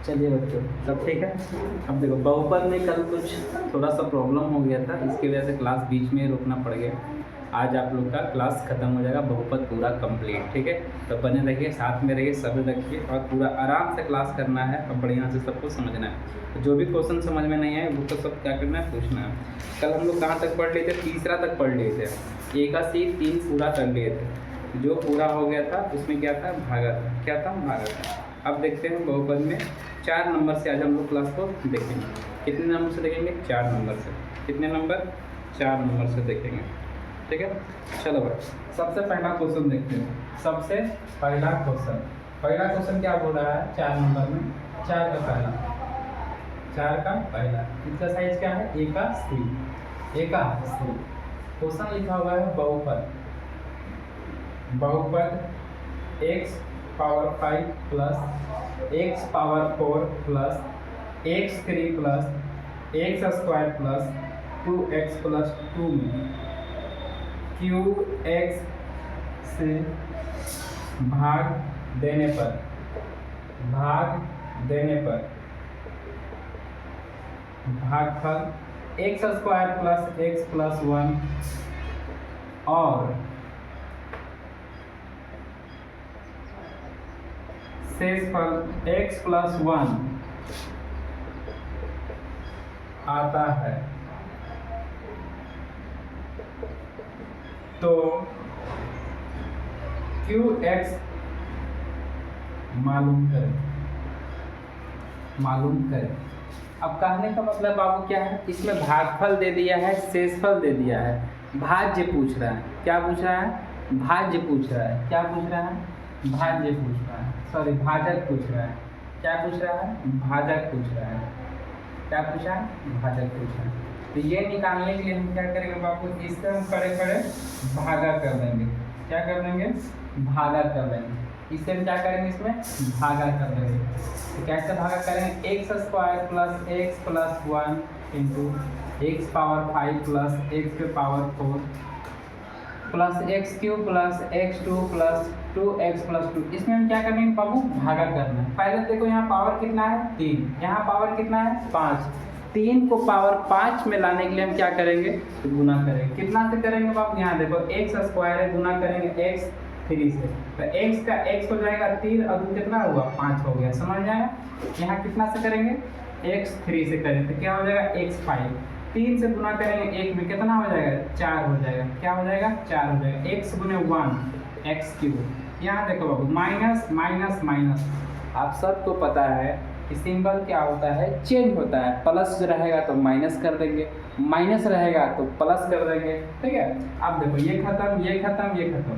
चलिए बच्चों, सब ठीक है। अब देखो, बहुपद में कल कुछ थोड़ा सा प्रॉब्लम हो गया था, इसकी वजह से क्लास बीच में रोकना पड़ गया। आज आप लोग का क्लास ख़त्म हो जाएगा, बहुपद पूरा कंप्लीट, ठीक है। तो बने रहिए, साथ में रहिए, सब्र रखिए और पूरा आराम से क्लास करना है और बढ़िया से सबको समझना है। तो जो भी क्वेश्चन समझ में नहीं आए वो तो सब क्या करना है, पूछना है। कल हम लोग कहाँ तक पढ़ लिए थे? तीसरा तक पढ़ लिए थे। ए का सी 3 पूरा कर लिए थे। जो पूरा हो गया था उसमें क्या था? भागा था। क्या था? भागा था। अब देखते हैं बहुपद में 4 नंबर से आज हम लोग क्लास को देखेंगे। कितने नंबर से देखेंगे? 4 नंबर से। कितने नंबर? 4 नंबर से देखेंगे, ठीक है। चलो भाई, सबसे पहला क्वेश्चन देखते हैं। सबसे पहला क्वेश्चन क्या बोल रहा है? 4 नंबर में 4 का पहला, इसका साइज क्या है? ए का सी। क्वेश्चन लिखा हुआ है बहुपद x power 5 plus x power 4 plus x3 plus x square plus 2x plus 2 में qx से भाग देने पर भागफल x square plus x plus 1 और शेषफल x प्लस 1 आता है, तो qx मालूम करें। अब कहने का मतलब बाबू क्या है? इसमें भागफल दे दिया है, शेषफल दे दिया है, भाज्य पूछ रहा है। क्या पूछ रहा है? भाज्य पूछ रहा है। क्या पूछ रहा है? भाज्य पूछ रहा है। सॉरी, भाजक पूछ रहा है। क्या पूछ रहा है? भाजक पूछ रहा है। क्या पूछा है? भाजक पूछा है। तो ये निकालने के लिए हम क्या करेंगे बाबू? इससे हम खड़े भागा कर देंगे। क्या कर देंगे? भागा कर देंगे। इससे हम क्या करेंगे? इसमें भागा कर देंगे। तो कैसे भागा करेंगे? X square plus x plus 1 into x power 5 plus x के power 4 plus x cube plus x 2 plus 2x plus 2। इसमें हम क्या करेंगे बाबू? भागा करना है। पहले देखो, यहाँ पावर कितना है? 3। यहाँ पावर कितना है? 5। 3 को पावर 5 में लाने के लिए हम क्या करेंगे? तो गुना करेंगे। कितना से करेंगे बाबू? यहाँ देखो, एक्स स्क्वायर है, गुना करेंगे x 3 से, तो x का x हो जाएगा 3 और 2 कितना हुआ? 5 हो गया। समझ जाएगा? यहाँ कितना से करेंगे? x 3 से करेंगे तो क्या हो जाएगा? x 5। 3 से गुना करेंगे 1 में, कितना हो जाएगा? 4 हो जाएगा। क्या हो जाएगा? 4 हो जाएगा। x गुने 1 x क्यूब। यहाँ देखो बाबू, माइनस माइनस माइनस, आप सबको पता है कि सिंबल क्या होता है? चेंज होता है। प्लस रहेगा तो माइनस कर देंगे, माइनस रहेगा तो प्लस कर देंगे, ठीक है। अब देखो, ये खत्म।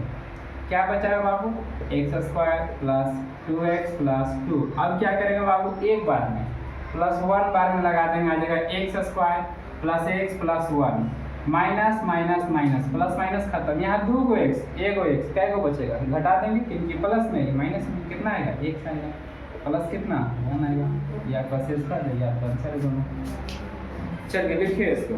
क्या बचाएगा बाबू? X square plus 2x plus 2। अब क्या करेंगे बाबू? एक बार में प्लस 1 बार में लगा देंगे, आ जाएगा x square plus x plus 1 minus minus minus, plus minus खत्म। यहाँ 2 गो एक्स, 1 गो एक्स, क्या को बचेगा? घटा देंगे, क्योंकि प्लस नहीं माइनस में कितना आएगा? x आएगा। प्लस कितना? 1 आएगा। या आपका शेष कर देगा, आपका आंसर है दोनों। चलिए लिखिए इसको।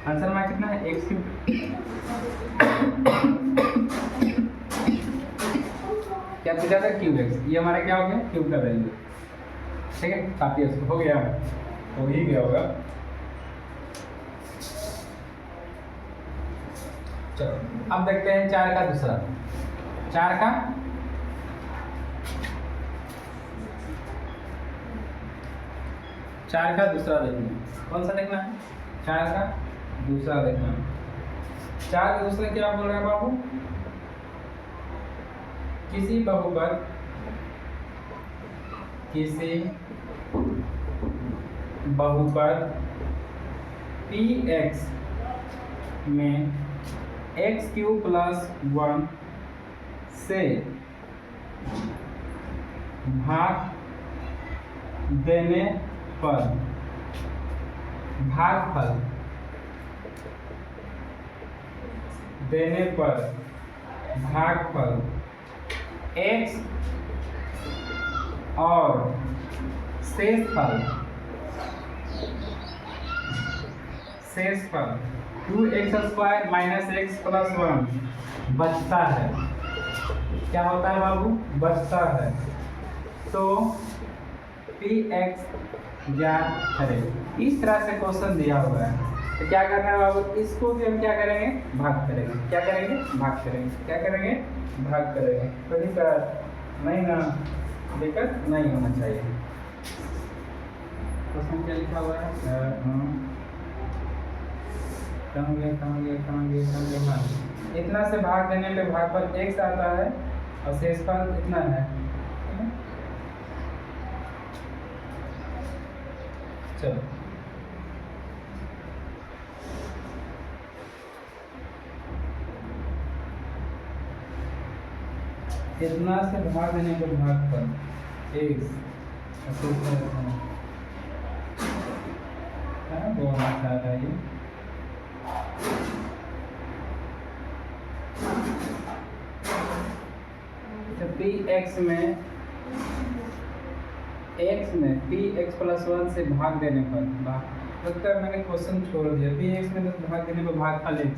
आंसर में कितना है? x cube. क्या पूछा था? Cube x। ये हमारा क्या हो गया? क्यूब का वैल्यू, ठीक है। काफी अच्छा हो गया, हो ही गया होगा। चलो अब देखते हैं 4 का दूसरा। 4 का दूसरा देखना है। कौन सा देखना है? 4 का दूसरा देखना है। 4 का दूसरा क्या बोल रहा है बाबू? किसी बहुपद px में x क्यूब प्लस 1 से भाग देने पर भागफल x और शेषफल शेषफल 2x² माइनस x प्लस 1 बचता है। क्या होता है बाबू? बचता है। तो px ज्ञात करें। इस तरह से क्वेश्चन दिया हुआ है, तो क्या करना है बाबू? इसको भी हम क्या करेंगे? भाग करेंगे। क्या करेंगे? भाग करेंगे। क्या करेंगे? भाग करेंगे। तो दिक्कत नहीं ना, दिक्कत नहीं होना चाहिए। क्वेश्चन क्या लिखा हुआ है? इतना से भाग देने पे भागफल x आता है और शेषफल इतना है। चलो इतना से भाग देने पे भागफल x बहुत अच्छा है ये। तो px में px प्लस 1 से भाग देने पर लगता है मैंने क्वेश्चन छोड़ दिया। px में तो भाग देने पर भागफल x,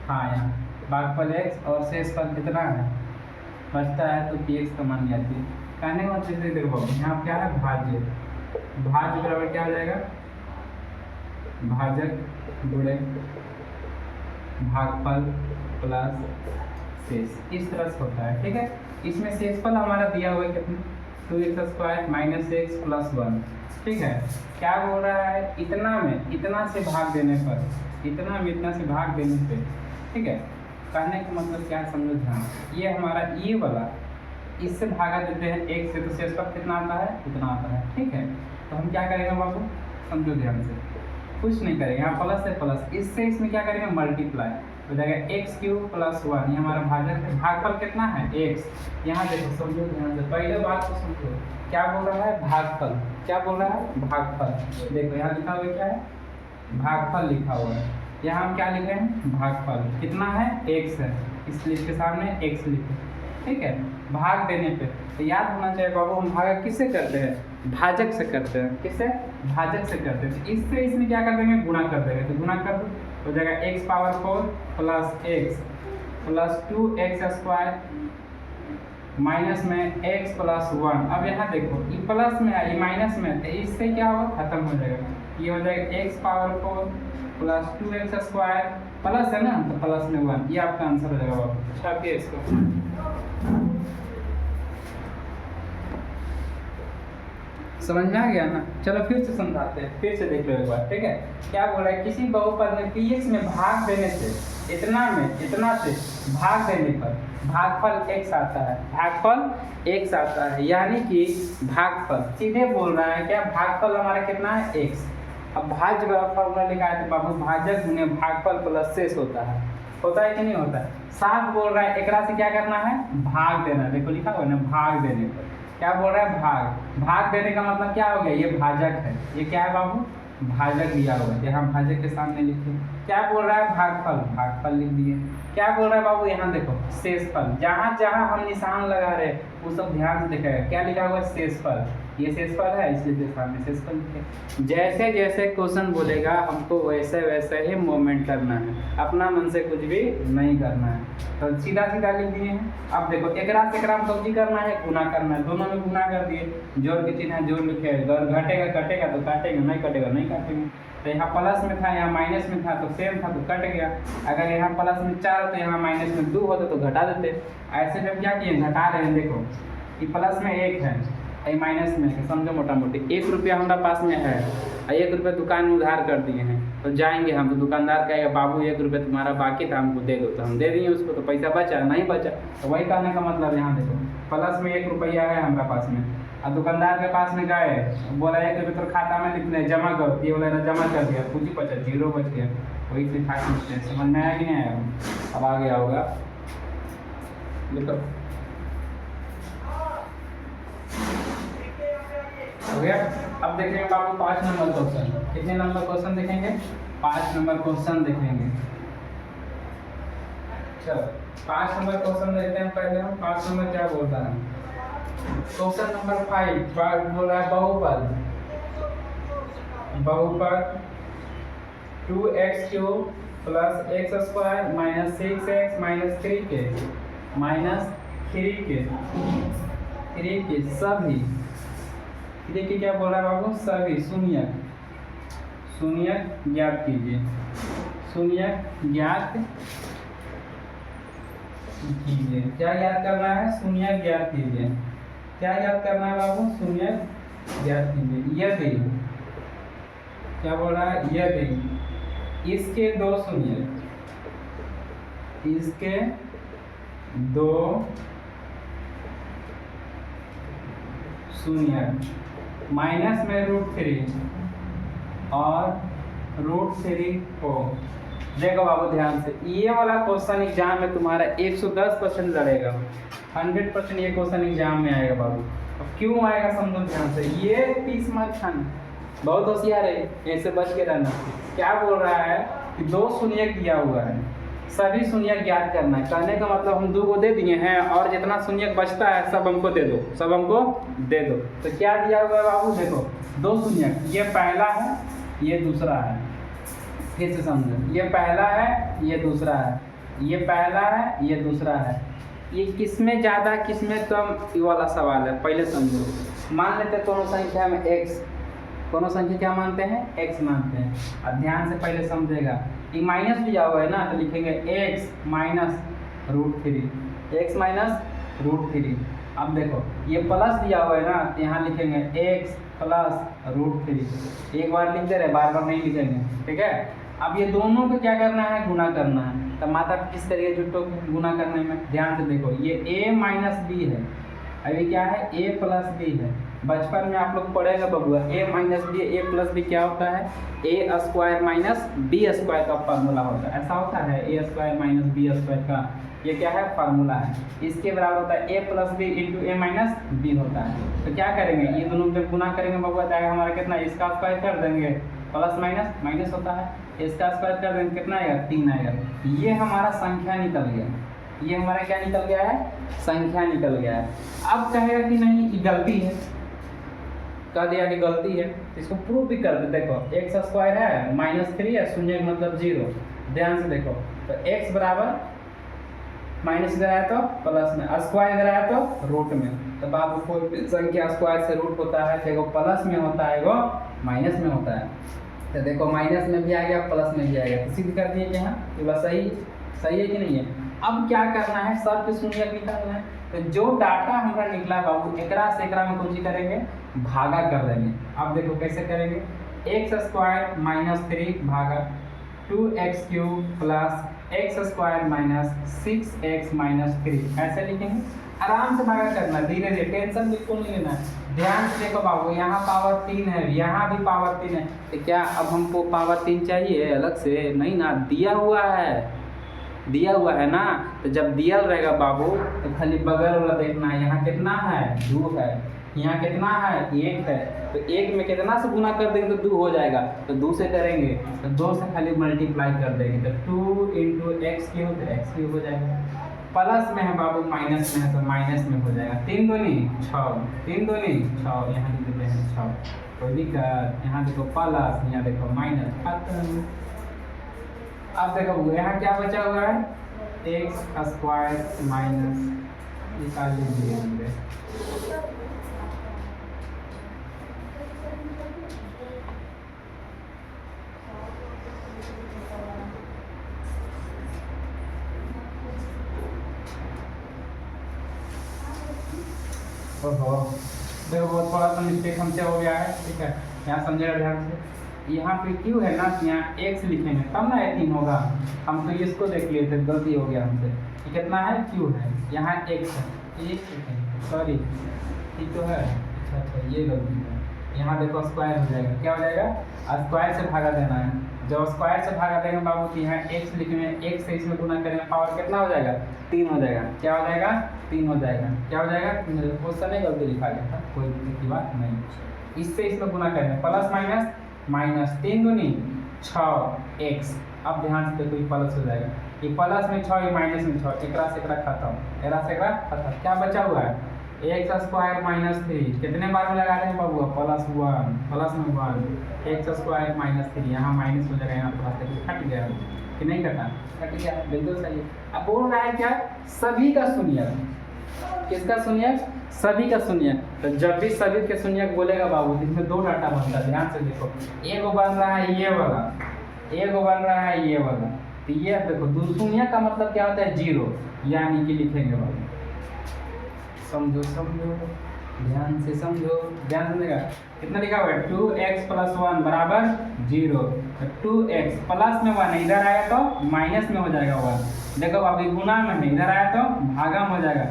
हाँ यहाँ भागफल x और शेषफल कितना है? बचता है। तो px का मान जाती है। कहने का मतलब देखो यहाँ क्या है? भाज्य। भाज्य बराबर क्या हो जाएगा? भाजक गुणे भागफल प्लस शेष। इस तरह से होता है, ठीक है। इसमें शेषफल हमारा दिया हुआ है कितना? 2x² माइनस x प्लस 1, ठीक है। क्या बोल रहा है? इतना में इतना से भाग देने पर, इतना में इतना से भाग देने पे, ठीक है। कहने का मतलब क्या है समझो ध्यान। ये हमारा ये वाला इससे भागा देते हैं x से, तो शेषफल कितना आता है? इतना आता है, ठीक है। तो हम क्या करेंगे बाबू? समझो ध्यान से, कुछ नहीं करेंगे। यहाँ प्लस से प्लस, इससे इसमें क्या करेंगे? मल्टीप्लाई हो जाएगा x³ प्लस 1। ये हमारा भाजक है। भागफल कितना है? x। यहाँ देखो समझो ध्यान से, पहले बात को समझो। क्या बोल रहा है? भागफल। क्या बोल रहा है? भागफल। देखो यहाँ लिखा हुआ क्या है? भागफल लिखा हुआ है। यहाँ हम क्या लिख रहे हैं? भागफल कितना है? x है, इसलिए इसके सामने x लिखे, ठीक है। भाग देने पे तो याद होना चाहिए बाबू, हम भाग किससे करते हैं? भाजक से करते हैं। किससे? भाजक से करते हैं। इससे इसमें क्या कर देंगे? गुणा कर देंगे। तो गुणा कर दो, हो जाएगा x⁴ plus x plus 2x² minus में x प्लस 1। अब यहाँ देखो ये प्लस में है, ये माइनस में है, तो इससे क्या होगा? खत्म हो जाएगा। ये हो जाएगा x⁴ प्लस 2x² प्लस है ना, तो प्लस में 1। ये आपका आंसर हो जाएगा बाबू। छापिए इसको। समझ में आ गया ना? चलो फिर से समझाते हैं, फिर से देख लो एक बार, ठीक है। क्या बोल रहा है? किसी बहुपद में px में भाग देने से, इतना में इतना से भाग देने पर भागफल x आता है। भागफल x आता है, यानी कि भागफल सीधे बोल रहा है क्या? भागफल हमारा कितना है? x। अब भाज्य वाला फॉर्मूला लिखा है तो बाबू भाजक गुने भागफल प्लस शेष होता है। होता है कि नहीं होता है? साफ बोल रहा है एकरा से क्या करना है? भाग देना। देखो लिखा हुआ है ना, भाग देने पर। क्या बोल रहा है? भाग। भाग देने का मतलब क्या हो गया? ये भाजक है। ये क्या है बाबू? भाजक दिया हुआ है। यहाँ भाजक के सामने लिखे। क्या बोल रहा है? भागफल। भागफल लिख दिए। क्या बोल रहा है बाबू? यहाँ देखो शेषफल। जहाँ जहाँ हम निशान लगा रहे वो सब ध्यान से दिखेगा। क्या लिखा हुआ है? शेषफल। ये शेषफल है, इसलिए सामने शेषफल लिखे। जैसे जैसे क्वेश्चन बोलेगा हमको वैसे वैसे ही मूवमेंट करना है, अपना मन से कुछ भी नहीं करना है। तो सीधा सीधा लिख दिए हैं। अब देखो एकरा से एकरा में कौन करना है? गुना करना है। दोनों में गुना कर दिए। जोड़ के चिन्ह है, जोड़ लिखे। अगर घटेगा कटेगा तो काटेंगे, नहीं कटेगा नहीं काटेंगे। तो यहाँ प्लस में था, यहाँ माइनस में था, तो सेम था तो कट गया। अगर यहाँ प्लस में 4 होते, यहाँ माइनस में 2 होते तो घटा देते। ऐसे में क्या किए? घटा रहे हैं। देखो ये प्लस में 1 है, ये माइनस में है। समझो मोटा मोटी 1 रुपया हमारा पास में है और 1 रुपया दुकान में उधार कर दिए हैं। तो जाएंगे हम तो दुकानदार कहेगा बाबू 1 रुपया तुम्हारा बाकी था, हमको दे दो। तो हम दे दिए उसको, तो पैसा बचा नहीं बचा। तो वही कहने का मतलब यहाँ देखो प्लस में 1 रुपया है हमारा पास में, और दुकानदार के पास में गए, बोला 1 रुपया तो खाता में लिखने जमा करो। ये बोला जमा कर दिया, पूंजी बचा 0 बच गया। वही से खा सकते। समझ में आया कि नहीं आया? अब आ गया होगा। देखो हो गया। अब देखेंगे बाबू 5 नंबर क्वेश्चन। कितने नंबर क्वेश्चन देखेंगे? 5 नंबर क्वेश्चन देखेंगे। चलो 5 नंबर क्वेश्चन देखते हैं। पहले हम 5 नंबर क्या बोलता है? क्वेश्चन नंबर 5 बोल रहा है बहुपद। बहुपद 2x³ plus x square minus 6x minus 3k minus 3k सभी 3k क्या बोल रहा है बाबू, सभी शून्यक ज्ञात कीजिए, शून्यक ज्ञात कीजिए। क्या याद करना है, शून्यक ज्ञात कीजिए। क्या याद करना है बाबू, शून्यक ज्ञात कीजिए। यदि क्या बोल रहा है, यदि इसके दो शून्यक, इसके दो शून्यक माइनस में √3 और √3 हो। देखो बाबू ध्यान से, ये वाला क्वेश्चन एग्जाम में तुम्हारा 110% लड़ेगा, 100% ये क्वेश्चन एग्जाम में आएगा बाबू। अब क्यों आएगा समझो ध्यान से, ये 30 मार्क्स खाना बहुत होशियार है, ऐसे बच के रहना। क्या बोल रहा है कि दो शून्यक दिया हुआ है, सभी शून्यक ज्ञात करना है। कहने का मतलब हम 2 को दे दिए हैं और जितना शून्यक बचता है सब हमको दे दो, सब हमको दे दो। तो क्या दिया हुआ है बाबू, देखो दो शून्यक, ये पहला है ये दूसरा है। फिर से समझो, ये पहला है ये दूसरा है, ये पहला है ये दूसरा है। ये किसमें ज़्यादा किसमें कम, ये वाला सवाल है। पहले समझो, मान लेते हैं दोनों संख्या में x, दोनों संख्या क्या मानते हैं, x मानते हैं। अब ध्यान से पहले समझेगा, ये माइनस दिया हुआ है ना, तो लिखेंगे x माइनस √3, x माइनस √3। अब देखो ये प्लस दिया हुआ है ना, तो यहाँ लिखेंगे x प्लस √3। एक बार लिख दे रहे, बार बार नहीं लिखेंगे, ठीक है। अब ये दोनों को क्या करना है, गुना करना है। तो माता किस करिए जुटो गुना करने में, ध्यान से देखो, ये a माइनस बी है, अभी क्या है a प्लस बी है। बचपन में आप लोग पढ़ेगा बबुआ, a minus B a plus B क्या होता है, a square minus B square का फार्मूला होता है। ऐसा होता है a square minus B square का, ये क्या है फार्मूला है। इसके बराबर होता है a plus B into a minus B होता है। तो क्या करेंगे, ये दोनों जब गुना करेंगे बबुआ जाएगा हमारा कितना, इसका स्क्वायर कर देंगे, प्लस माइनस माइनस होता है, इसका स्क्वायर कर देंगे कितना आएगा, 3 आएगा। ये हमारा संख्या निकल गया, ये हमारा क्या निकल गया है, संख्या निकल गया है। अब कहेगा कि नहीं ये गलती है, कह दिया कि गलती है, इसको प्रूव भी कर दे। देखो एक्स स्क्वायर है -3 है, शून्य मतलब 0। ध्यान से देखो, तो x बराबर माइनस इधर आया तो प्लस में, स्क्वायर इधर आया तो रूट में। तो बाबू कोई भी संख्या स्क्वायर से रूट होता है, देखो प्लस में होता है, वो माइनस में होता है। तो देखो माइनस में भी आ गया, प्लस में भी आ गया, तो सिद्ध कर दिए कि हाँ ये बात सही है कि नहीं है। अब क्या करना है, सब शून्य निकालना है। तो जो डाटा हमारा निकला बाबू, एकरा से एकरा में कुछ करेंगे, भागा कर देंगे। अब देखो कैसे करेंगे, एक्स स्क्वायर -3 भागा 2x³ plus x square minus 6x minus 3, ऐसे लिखेंगे। आराम से भागा करना, धीरे धीरे, टेंशन बिल्कुल नहीं लेना। ध्यान से देखो बाबू, यहाँ पावर 3 है, यहाँ भी पावर 3 है, तो क्या अब हमको पावर 3 चाहिए अलग से, नहीं ना, दिया हुआ है ना। तो जब दिया रहेगा बाबू तो खाली बगल वाला देखना है, यहाँ कितना है 2 है, यहाँ कितना है 1 है। तो 1 में कितना से गुना कर देंगे तो 2 हो जाएगा, तो 2 से करेंगे तो 2 से खाली मल्टीप्लाई कर देंगे, तो 2 × x³ तो x³ हो जाएगा। प्लस में है बाबू, माइनस में है तो माइनस में हो जाएगा। 3 दूनी 6, 3 दूनी 6, यहाँ लिख देते हैं 6, कोई दिक्कत। यहाँ देखो प्लस, यहाँ देखो माइनस, खत्म। अब देखो यहाँ क्या बचा हुआ है, एक्स स्क्वायर माइनस, निकाल लीजिए हमने, ओहो देखो बहुत थोड़ा सा मिस्टेक हमसे हो गया है, ठीक है, यहाँ समझेगा ध्यान से। यहाँ पे क्यू है ना, यहाँ एक्स लिखेंगे तब ना ये 3 होगा। हम तो इसको देख लिए थे, गलती हो गया हमसे। ये कितना है, क्यू है, यहाँ एक्स है, एक सेकेंड सॉरी, ये तो है, अच्छा ये गलती है। यहाँ देखो स्क्वायर हो जाएगा, क्या हो जाएगा, स्क्वायर से भागा देना है। जब स्क्वायर से भागा देंगे बाबू तो यहाँ एक्स लिखेंगे, एक्स से इसमें गुना करेंगे, पावर कितना हो जाएगा, 3 हो जाएगा। क्या हो जाएगा, 3 हो जाएगा। क्या हो जाएगा, क्वेश्चन नहीं गलती लिखा गया था, कोई दिक्कत की बात नहीं। इससे इसमें गुना करेंगे, प्लस माइनस माइनस, 3 दूनी 6 एक्स। अब ध्यान से देखो, ये प्लस हो जाएगा, ये प्लस में 6, ये माइनस में 6, एकरा से एकरा खत्म, एकरा से एकरा खत्म। क्या बचा हुआ है, एक्स स्क्वायर माइनस थ्री कितने बार में लगा रहे हैं बाबू? प्लस वन, प्लस में one, x square minus three, यहाँ माइनस हो जाएगा, यहाँ प्लस कट गया कि नहीं कटा? कट गया, बिल्कुल सही। अब बोल रहा है क्या? सभी का शून्यक। किसका शून्यक? सभी का शून्यक। तो जब भी सभी के शून्यक बोलेगा बाबू, इसमें दो डाटा बनता है, ध्यान से देखो। एक बन रहा है ये वाला, एक बन रहा है ये वाला, तो ये देखो दो शून्यक का मतलब क्या होता है? जीरो, यानी कि लिखेंगे बाबू, समझो समझो, ध्यान से समझो, ध्यान से देखा कितना लिखा हुआ है? 2x + 1 बराबर 0। 2x प्लस में 1 इधर आया तो माइनस में हो जाएगा 1। देखो अभी गुना में है, इधर आया तो भागा में हो जाएगा।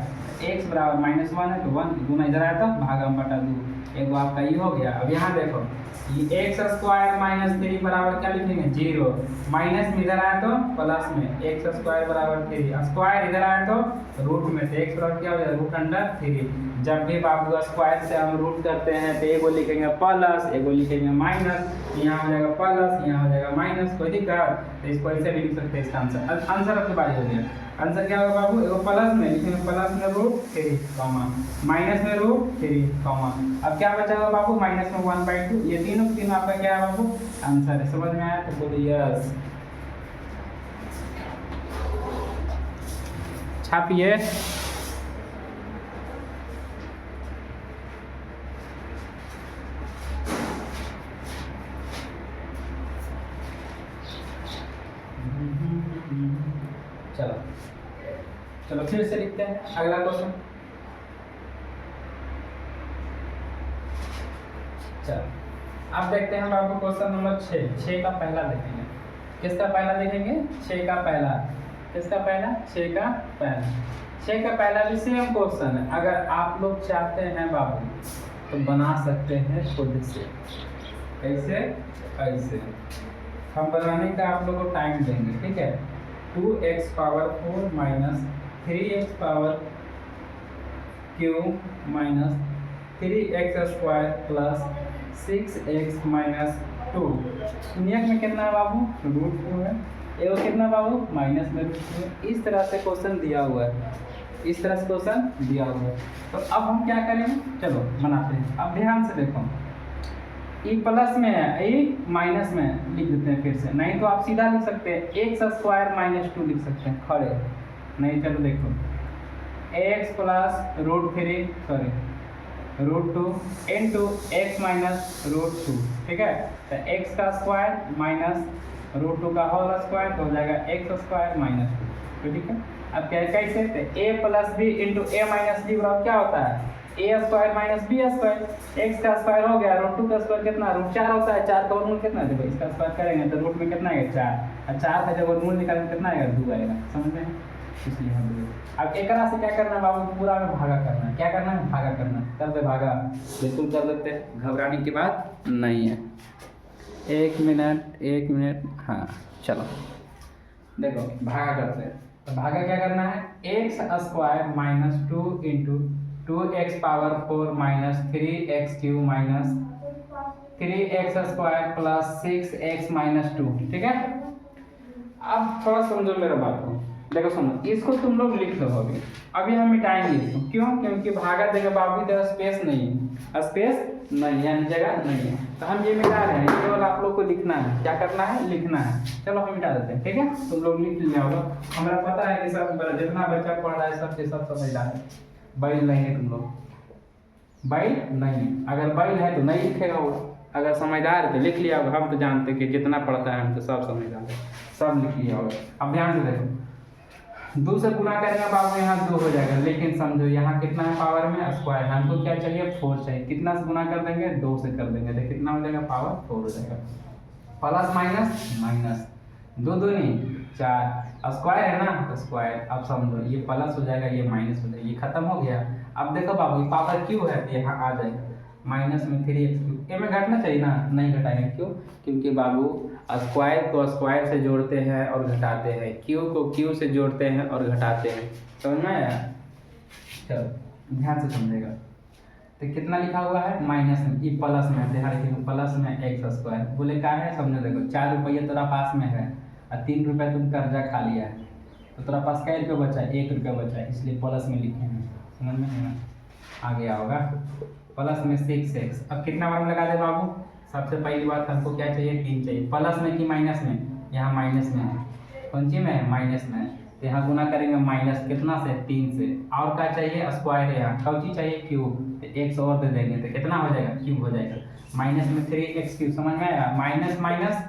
x बराबर -1 है तो 1 गुना इधर आया तो भागा में बटा 2। एक आपका ये हो गया। अब यहाँ देखो ये एक्स स्क्वायर माइनस थ्री बराबर क्या लिखेंगे? 0। माइनस में इधर आया तो प्लस में, एक्स स्क्वायर बराबर 3, स्क्वायर इधर आया तो रूट में, तो एक्स बराबर क्या हो जाएगा? √3। जब भी बाबू स्क्वायर से हम रूट करते हैं तो एगो लिखेंगे प्लस, एगो लिखेंगे माइनस, यहाँ हो जाएगा प्लस, यहाँ हो जाएगा माइनस, कोई दिक्कत? तो इसको ऐसे भी लिख सकते हैं इसका आंसर। आंसर आपकी बारी हो गया। आंसर क्या होगा बाबू? एगो प्लस में लिखेंगे, प्लस में √3 कॉमा, माइनस में √3 कॉमा। अब क्या बचाएगा बाबू? माइनस में 1/2। ये तीनों के तीनों आपका क्या है बाबू? आंसर है। समझ में आया तो बोलिए यस। छापिए। चलो चलो फिर से लिखते हैं अगला क्वेश्चन। चलो अब देखते हैं बाबू क्वेश्चन नंबर 6 का पहला देखेंगे। किसका पहला देखेंगे? 6 का पहला। किसका पहला? 6 का पहला। 6 का पहला भी सेम क्वेश्चन है। अगर आप लोग चाहते हैं बाबू तो बना सकते हैं खुद से। कैसे? ऐसे हम बनाने का आप लोगों को टाइम देंगे, ठीक है? 2x power 4 minus 3x power Q minus 3x square plus 6x minus 2। शून्यक में कितना है बाबू? √2 है। एगो कितना बाबू? माइनस में √2 है। इस तरह से क्वेश्चन दिया हुआ है, इस तरह से क्वेश्चन दिया हुआ है। तो अब हम क्या करेंगे? चलो बनाते हैं। अब ध्यान से देखो, ई प्लस में है, ई माइनस में लिख देते हैं फिर से। नहीं तो आप सीधा लिख सकते हैं एक्स स्क्वायर माइनस 2 लिख सकते हैं खड़े। नहीं चलो देखो, x plus √3 sorry √2 into x minus √2, ठीक है? तो एक्स का स्क्वायर माइनस √2 का होल स्क्वायर तो हो जाएगा एक्स स्क्वायर माइनस 2, ठीक है? अब क्या कैसे? तो a plus B into a minus b बराबर क्या होता है? A square minus B square. X का स्क्वायर हो गया, √2 का स्क्वायर कितना? √4 होता है। 4 का वर्गमूल कितना है? देखो इसका स्क्वायर करेंगे तो रूट में कितना आएगा? 4। और 4 का जब वर्गमूल निकालेंगे कितना आएगा? 2 आएगा। समझ में? इसलिए हम अब एक से क्या करना है बाबू? पूरा में भागा करना है। क्या करना है? भागा करना है। कर दे भागा, बिल्कुल कर देते हैं, घबराने की बात नहीं है। 1 मिनट, हाँ चलो देखो भागा करते हैं। तो भागा क्या करना है? X square minus 2 into 2x power 4 minus 3x Q minus 3x square plus 6x minus 2, ठीक है? अब थोड़ा समझो मेरा बात को। देखो सुनो, इसको तुम लोग लिख लो अभी हम मिटाएंगे इसको। क्यों? क्योंकि भागा देगा बाबू, इधर स्पेस नहीं है, स्पेस नहीं है, जगह नहीं है, तो हम ये मिटा रहे हैं। केवल आप लोग को लिखना है। क्या करना है? लिखना है। चलो हम मिटा देते हैं, ठीक है? तुम लोग लिख लिया होगा। हमारा पता है कि सब जितना बच्चा पढ़ रहा है सबके सब समझदार है। बैल नहीं है तुम लोग, बैल नहीं। अगर बैल है तो नहीं लिखेगा वो, अगर समझदार है तो लिख लिया होगा। हम तो जानते हैं कि जितना पढ़ता है हम तो सब समझदार है, सब लिख लिया होगा। अब ध्यान से देखो, 2 से गुना करेंगे बाबू, यहाँ 2 हो जाएगा। लेकिन समझो यहाँ कितना है पावर में? स्क्वायर। हमको क्या चाहिए? 4 चाहिए। कितना से गुना कर देंगे? 2 से कर देंगे तो कितना हो जाएगा? पावर 4 हो जाएगा। प्लस माइनस माइनस, 2 दूनी 4, स्क्वायर है ना तो स्क्वायर। अब समझो ये प्लस हो जाएगा, ये माइनस हो जाएगा, ये खत्म हो गया। अब देखो बाबू ये पावर क्यों है? यहाँ आ जाएगा माइनस में 3x क्यूब। ए में घटना चाहिए ना, नहीं घटाएंगे। क्यों? क्योंकि बाबू स्क्वायर को स्क्वायर से जोड़ते हैं और घटाते हैं, क्यू को क्यू से जोड़ते हैं और घटाते हैं। समझ में आया? चलो ध्यान से समझेगा। तो कितना लिखा हुआ है? माइनस में, ई प्लस में, ध्यान रखिए प्लस में एक्स स्क्वायर। बोले क्या है? समझो देखो, 4 रुपये तेरा पास में है और 3 रुपये तुम कर्जा खा लिया है, तो तेरा पास क्या रुपये बचा है? 1 रुपया बचा है, इसलिए प्लस में लिखे हैं। समझ में? आ गया होगा प्लस में 6x। अब कितना मान लगा दे बाबू, सबसे पहली बात हमको क्या चाहिए, 3 चाहिए। प्लस में कि माइनस में, यहाँ माइनस में है, कौन सी में है, माइनस में है, तो यहाँ गुना करेंगे माइनस कितना से, 3 से। और क्या चाहिए, स्क्वायर है, यहाँ कौन चीज चाहिए, क्यूब, तो x और दे देंगे तो कितना हो जाएगा, क्यूब हो जाएगा। माइनस में 3x क्यूब, समझ में आया, माइनस माइनस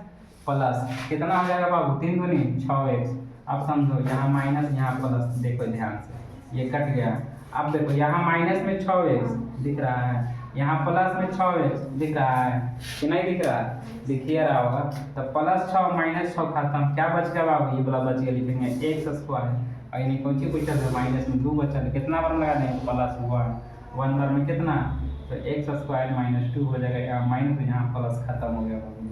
प्लस कितना हो जाएगा बाबू, 3 दूनी 6x। अब समझो यहाँ माइनस यहाँ प्लस, देखो ध्यान से ये कट गया। अब देखो यहाँ माइनस में 6x दिख रहा है, यहाँ प्लस में 6x दिख रहा है कि नहीं दिख रहा है, दिखिए रहा होगा। तो प्लस 6 माइनस 6 खत्म, क्या बच गया बाबू, ये वाला बच गया, लिखेंगे एक्स स्क्वायर। और यानी कौन सी पूछा था, माइनस में 2 बचा, तो कितना बार लगा देंगे, प्लस 1 बार में कितना, तो एक्स स्क्वायर माइनस 2 हो जाएगा, यहाँ माइनस यहाँ प्लस खत्म हो गया बाबू।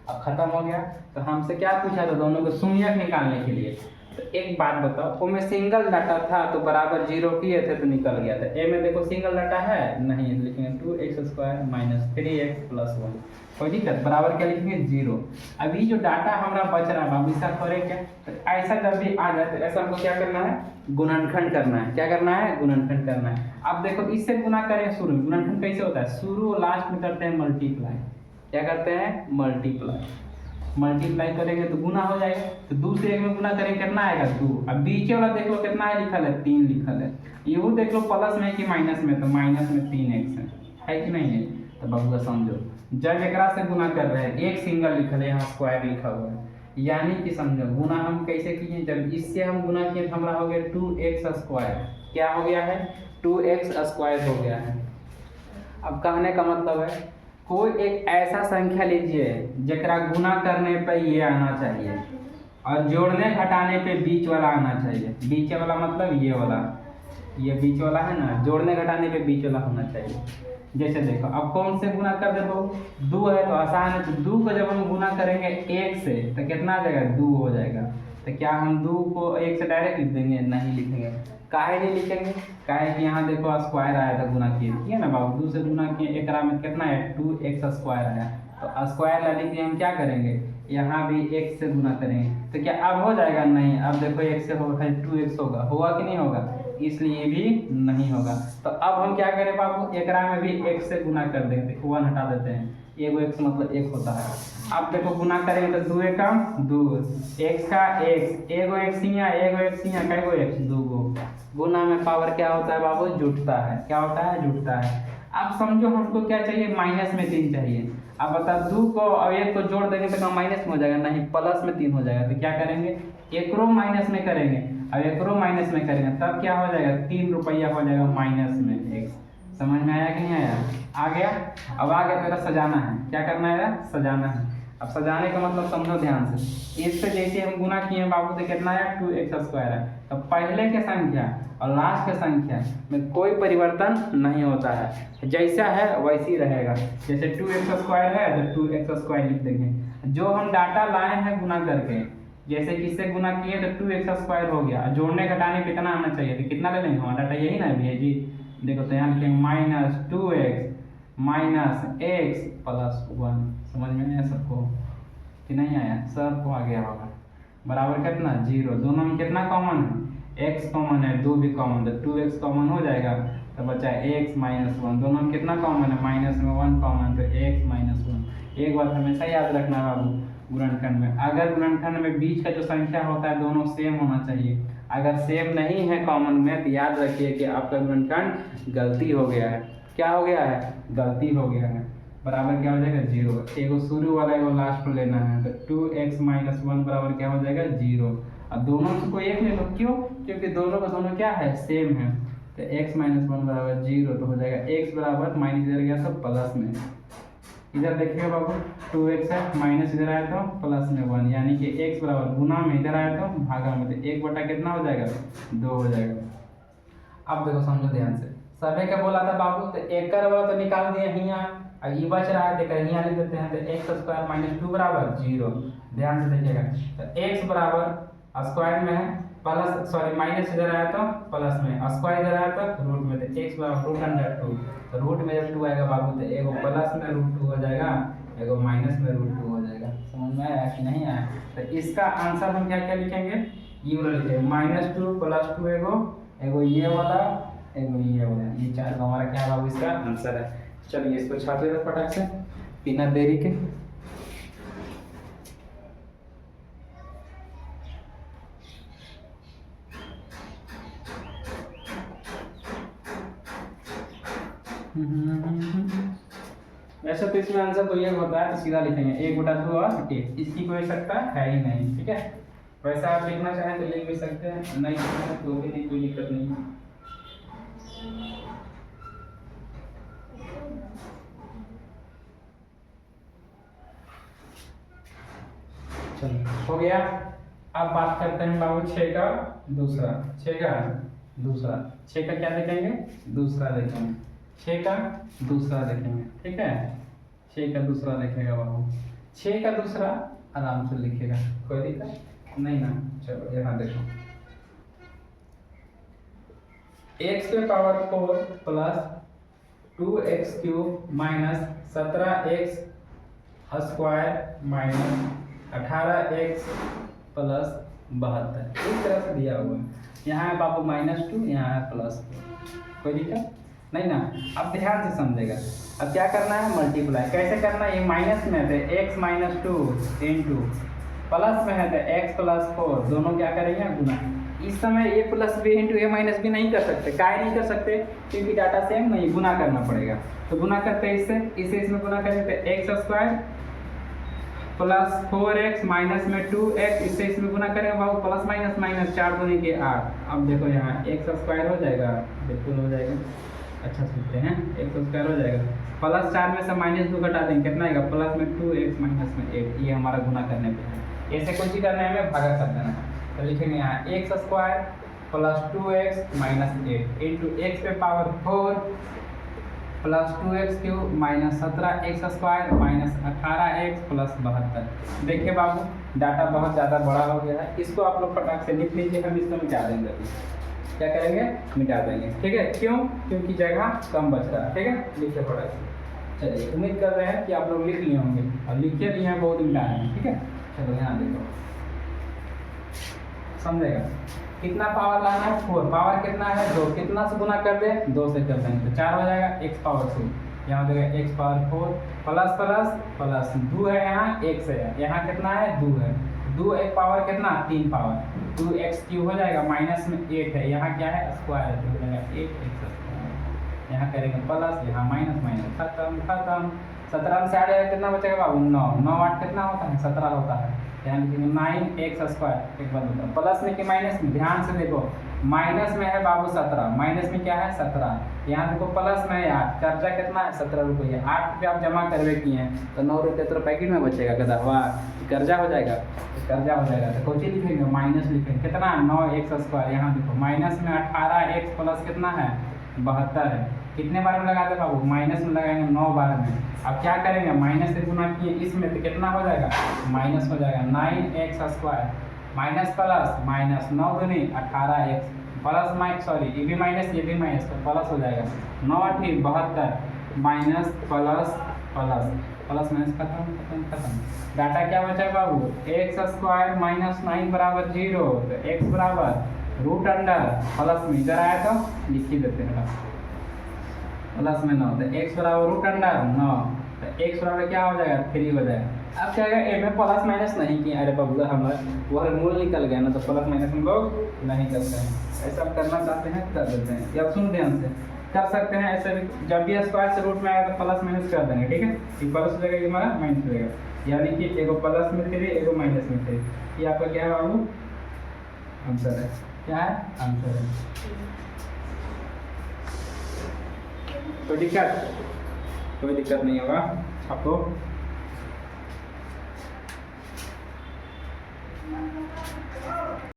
अब खत्म हो गया तो हमसे क्या पूछा था, दोनों को शून्यक निकालने के लिए। तो एक बात बताओ, वो में सिंगल डाटा था तो बराबर 0 किए थे तो निकल गया था। ए में देखो सिंगल डाटा है नहीं, लिखेंगे 2x square minus 3x plus 1, कोई दिक्कत, बराबर क्या लिखेंगे 0। अभी जो डाटा हमारा बच रहा है बाबू, इसका करें क्या, तो ऐसा जब भी आ जाए तो ऐसा हमको क्या करना है, गुणनखंड करना है। क्या करना है, गुणनखंड करना है। अब देखो इससे गुना करें शुरू में, गुणनखंड कैसे होता है, शुरू और लास्ट में करते हैं मल्टीप्लाई। क्या करते हैं, मल्टीप्लाई। मल्टीप्लाई करेंगे तो गुना हो जाएगा, तो 2 से 1 में गुना करेंगे कितना आएगा 2। अब बीच वाला देख लो कितना है, लिखल है 3 लिखल है। ये देख लो प्लस में कि माइनस में, तो माइनस में 3x है कि नहीं है। तो बबुआ समझो, जब एक से गुना कर रहे हैं, एक सिंगल लिखल है, यहाँ स्क्वायर लिखा हुआ है, यानी कि समझो गुना हम कैसे किए, जब इससे हम गुना किए तो हमारा हो गया 2x स्क्वायर। क्या हो गया है, 2x स्क्वायर हो गया है। अब कहने का मतलब है, कोई एक ऐसा संख्या लीजिए जरा गुना करने पे ये आना चाहिए और जोड़ने घटाने पे बीच वाला आना चाहिए। बीच वाला मतलब ये वाला, ये बीच वाला है ना, जोड़ने घटाने पे बीच वाला होना चाहिए। जैसे देखो अब कौन से गुना कर देखो, 2 है तो आसान है, तो 2 को जब हम गुना करेंगे 1 से तो कितना आ जाएगा, 2 हो जाएगा। तो क्या हम 2 को 1 से डायरेक्ट लिख देंगे, नहीं लिखेंगे। काहे नहीं लिखेंगे, काहे कि यहाँ देखो स्क्वायर आया था, गुना किए ना बाबू, 2 से गुना किए, एक में कितना है 2x स्क्वायर आया, तो स्क्वायर ला लिख दिए, हम क्या करेंगे, यहाँ भी x से गुना करेंगे, तो क्या अब हो जाएगा, नहीं। अब देखो x से होगा 2x होगा कि नहीं होगा, इसलिए भी नहीं होगा। तो अब हम क्या करें बाबू, एक में भी x से गुना कर देंगे, 1 हटा देते हैं, एगो x मतलब 1 होता है। अब देखो गुना करेंगे तो 2 का 2, x का x, एगो x यहाँ कैगो x, 2 गो। गुना में पावर क्या होता है बाबू, जुटता है। क्या होता है, जुटता है। अब समझो हमको क्या चाहिए, माइनस में 3 चाहिए। अब बता 2 को और 1 को जोड़ देंगे तो माइनस में हो जाएगा, नहीं प्लस में 3 हो जाएगा। तो क्या करेंगे, एक रो माइनस में करेंगे, अब एक रो माइनस में करेंगे, तब क्या हो जाएगा, 3 रुपया हो जाएगा माइनस में x। समझ में आया कि नहीं आया, आ गया। अब आ गया, तेरा सजाना है, क्या करना है, सजाना है। अब सजाने का मतलब समझो ध्यान से, इससे जैसे हम गुना किए बाबू तो कितना है, 2x स्क्वायर है। तो पहले के संख्या और लास्ट के संख्या में कोई परिवर्तन नहीं होता है, जैसा है वैसी रहेगा। जैसे 2x स्क्वायर है तो 2x स्क्वायर लिख देंगे। जो हम डाटा लाए हैं गुना करके, जैसे किससे गुना किए तो 2x स्क्वायर हो गया, जोड़ने घटाने कितना आना चाहिए, तो कितना ले लेंगे, हमारा डाटा यही ना भैया जी। देखो तो यहाँ लिखेंगे minus 2x minus x plus 1। समझ में आया सबको कि नहीं आया, सबको आ गया होगा। बराबर कितना, 0। दोनों में कितना कॉमन है, x कॉमन है, 2 भी कॉमन, तो 2x कॉमन हो जाएगा, तो बचा x माइनस 1। दोनों में कितना कॉमन है, माइनस में 1 कॉमन, तो x माइनस 1। एक बात हमेशा याद रखना बाबू, गुणनखंड में, अगर गुणनखंड में बीच का जो संख्या होता है दोनों सेम होना चाहिए। अगर सेम नहीं है कॉमन में तो याद रखिए कि आपका गुणनखंड गलती हो गया है। क्या हो गया है, गलती हो गया है। बराबर क्या हो जाएगा, 0। एगो शुरू वाला एगो लास्ट को लेना है, तो 2x माइनस 1 बराबर क्या हो जाएगा, 0। अब दोनों को एक ले लो, क्यों, क्योंकि दोनों का दोनों क्या है, सेम है। तो x माइनस 1 बराबर 0, तो हो जाएगा x बराबर माइनस इधर गया सब प्लस में, इधर देखिएगा बाबू 2x है, माइनस इधर आया तो प्लस में 1, यानी कि x बराबर गुना में इधर आया तो भागा में, तो 1 बटा कितना हो जाएगा, 2 हो जाएगा। अब देखो समझो ध्यान से, सभी क्या बोला था बाबू, तो एक वाला तो निकाल दिए यहाँ, अब ये बच रहा है, देखो यहाँ लिख देते हैं, तो x स्क्वायर माइनस 2 बराबर 0। ध्यान से देखिएगा, तो x बराबर स्क्वायर में है प्लस, सॉरी माइनस इधर आया तो प्लस में, स्क्वायर इधर आया तो रूट में, तो x बराबर रूट अंडर 2। तो रूट में जब 2 आएगा बाबू तो एगो प्लस में रूट 2 हो जाएगा, एगो माइनस में रूट 2 हो जाएगा। समझ में आया कि नहीं आया, तो इसका आंसर हम क्या क्या लिखेंगे, ये वाला लिखेंगे, -2 + 2 एगो ये वाला एक ये हो गया, ये 4 हमारा क्या है बाबू इसका आंसर है। चलिए इसको छाप देते फटाक से बिना देरी के। वैसे तो इसमें आंसर तो ये होता है तो सीधा लिखेंगे 1/2 और 1, इसकी कोई शक्का है ही नहीं, ठीक है। वैसे आप लिखना चाहें तो लिख भी सकते हैं, नहीं लिखना है तो भी नहीं, कोई दिक्कत नहीं है। चलिए हो गया। अब बात करते हैं बाबू 6 का दूसरा। 6 का दूसरा, 6 का क्या देखेंगे? दूसरा देखेंगे। 6 का दूसरा देखेंगे, ठीक है। 6 का दूसरा देखेगा बाबू। 6 का दूसरा आराम से लिखेगा, कोई दिक्कत नहीं ना। चलो यहाँ देखो, x के power 4 plus 2x³ minus 17x square minus 18x plus 72 इस तरह से दिया हुआ है। यहाँ है बाबू -2, यहाँ है +4, कोई दिक्कत नहीं ना। अब ध्यान से समझेगा। अब क्या करना है? मल्टीप्लाई कैसे करना है? ये माइनस में है तो x -2 इंटू प्लस में है तो x + 4, दोनों क्या करेंगे? गुना। इस समय ये plus B into a minus B नहीं कर सकते। काहे नहीं कर सकते? क्योंकि डाटा सेम नहीं, गुना करना पड़ेगा। तो गुना करते हैं इसे इसमें गुना करेंगे तो x² प्लस 4x माइनस में 2x, इससे इसमें गुना करेंगे बाबू, प्लस माइनस माइनस 4 दूनी के 8। अब देखो यहाँ x² हो जाएगा, बिल्कुल हो जाएगा। अच्छा सुनते हैं, x² हो जाएगा, प्लस 4 में से -2 घटा देंगे, कितना आएगा? प्लस में 2x माइनस में 8। ये हमारा गुना करने पे है। ऐसे कुछ ही करना है, हमें भागा कर देना है। तो लिखेंगे यहाँ x² plus 2x minus 8 into x पे power 4 plus 2x³ minus 17x² minus 18x plus 72। देखिए बाबू डाटा बहुत ज़्यादा बड़ा हो गया है, इसको आप लोग फटाक से लिख लीजिए। हम इसको मिटा देंगे अभी। क्या करेंगे? मिटा देंगे, ठीक है। क्यों? क्योंकि जगह कम बच रहा है, ठीक है। लिखिए फटाक से। चलिए उम्मीद कर रहे हैं कि आप लोग लिख लिए होंगे, और लिखे लिए हैं बहुत मिटा हैं, ठीक है। चलो यहाँ देखो, समझेगा कितना पावर लाना है? 4। पावर कितना है? 2। कितना से गुना कर दे? 2 से कर देंगे तो 4 हो जाएगा। x पावर 2 यहाँ देगा x power 4 plus plus plus 2 है, यहाँ x है, यहाँ कितना है? 2 है। 2 एक पावर कितना? 3 पावर 2x³ हो जाएगा, माइनस में 8 है, यहाँ क्या है? स्क्वायर है, तो हो जाएगा 8x²। यहाँ करेंगे प्लस, यहाँ माइनस माइनस, खत्म खत्म। 17 में से 8 जाएगा, कितना बचेगा बाबू? 9। 9 8 कितना होता है? 17 होता है। यहाँ लिखेंगे 9x²। एक बात बताओ, प्लस में कि माइनस में? ध्यान से देखो, माइनस में है बाबू 17, माइनस में क्या है? 17। यहाँ देखो प्लस में है 8, कर्जा कितना है? 17 रुपये। 8 रुपये आप जमा करवे किए हैं तो 9 रुपये तो पैकेट में बचेगा, कहता वाह कर्जा हो जाएगा, तो कर्जा हो जाएगा। तो कोची लिखेंगे? माइनस लिखेंगे, कितना? 9x²। यहाँ देखो माइनस में 18x प्लस कितना है? 72 है। कितने बार में लगाते हैं बाबू? माइनस में लगाएंगे 9 बार में। अब क्या करेंगे? माइनस से गुना किए इसमें तो कितना हो जाएगा? माइनस हो जाएगा 9x² माइनस प्लस माइनस 9 दूनी 18x प्लस माइनस, सॉरी ये भी माइनस ये भी माइनस, तो प्लस हो जाएगा 9 8 72 minus plus plus plus minus खत्म खत्म खत्म। डाटा क्या बचा है बाबू? x² माइनस 9 बराबर 0, तो x बराबर √अंडर प्लस में इधर आया तो लिख ही देते हैं प्लस में 9, तो x बराबर √अंडर 9, तो x बराबर क्या हो जाएगा? 3 हो जाएगा। अब क्या है? ए में प्लस माइनस नहीं किया, अरे बाबू हमारा वह मूल निकल गया ना, तो प्लस माइनस हम लोग नहीं करते हैं। ऐसा आप करना चाहते हैं कर देते हैं, या सुन ध्यान से कर सकते हैं। ऐसे भी जब भी स्क्वायर से रूट में आएगा तो प्लस माइनस कर देंगे, ठीक है। ये प्लस हो जाएगा, ये हमारा माइनस हो जाएगा, यानी कि एगो प्लस में 3 एगो माइनस में 3। ये आपका क्या है बाबू? आंसर है। क्या है? आंसर है। कोई दिक्कत नहीं होगा आपको।